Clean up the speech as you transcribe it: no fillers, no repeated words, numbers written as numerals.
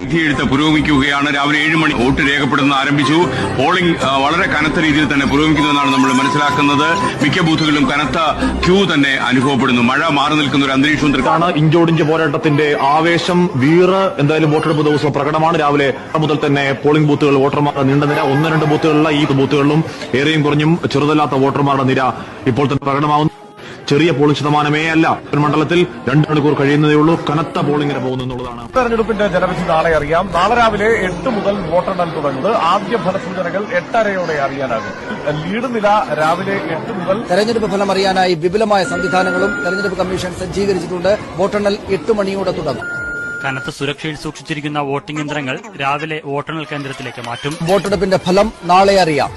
വിധിയെഴുത്ത് പുരോഗമിക്കുകയാണ്. രാവിലെ 7 മണി വോട്ട് രേഖപ്പെടുന്ന ആരംഭിച്ചു. പോളിംഗ് വളരെ കനത്ത രീതിയിൽ തന്നെ പുരോഗമിക്കുന്നുവെന്നാണ് നമ്മൾ മനസ്സിലാക്കുന്നത്. മിക്ക ബൂത്തുകളിലും കനത്ത ക്യൂ തന്നെ അനുഭവപ്പെടുന്നു. മഴ മാറി നിൽക്കുന്ന ഒരു അന്തരീക്ഷമാണ്. ഇഞ്ചോടിഞ്ച് പോരാട്ടത്തിന്റെ ആവേശം വീറ് എന്തായാലും വോട്ടെടുപ്പ് ദിവസം പ്രകടമാണ്. രാവിലെ മുതൽ തന്നെ പോളിംഗ് ബൂത്തുകൾ വോട്ടർമാരുടെ നീണ്ട നിര, 1-2 ബൂത്തുകളിലുള്ള ഈ ബൂത്തുകളിലും ഏറെയും കുറഞ്ഞും ചെറുതല്ലാത്ത വോട്ടർമാരുടെ നിര ഇപ്പോൾ തന്നെ പ്രകടമാവുന്നു. ചെറിയ പോളിംഗ് ശതമാനമേ അല്ല. മണ്ഡലത്തിൽ 2 മണിക്കൂർ കഴിയുന്നതേ ഉള്ളൂ. കനത്ത പോളിംഗിന് പോകുന്നു എന്നുള്ളതാണ്. തെരഞ്ഞെടുപ്പിന്റെ ജനവിധി നാളെ അറിയാം. നാളെ രാവിലെ 8 മുതൽ വോട്ടെണ്ണൽ തുടങ്ങുന്നത്. ആദ്യ ഫലസൂചനകൾ 8:30 അറിയാനാകും. ലീഡ് നില രാവിലെ 8 മുതൽ. തെരഞ്ഞെടുപ്പ് ഫലം അറിയാനായി വിപുലമായ സംവിധാനങ്ങളും തെരഞ്ഞെടുപ്പ് കമ്മീഷൻ സജ്ജീകരിച്ചിട്ടുണ്ട്. വോട്ടെണ്ണൽ 8 മണിയോടെ തുടങ്ങും. കനത്ത സുരക്ഷയിൽ സൂക്ഷിച്ചിരിക്കുന്ന വോട്ടിംഗ് യന്ത്രങ്ങൾ രാവിലെ വോട്ടെണ്ണൽ കേന്ദ്രത്തിലേക്ക് മാറ്റും. വോട്ടെടുപ്പിന്റെ ഫലം നാളെ അറിയാം.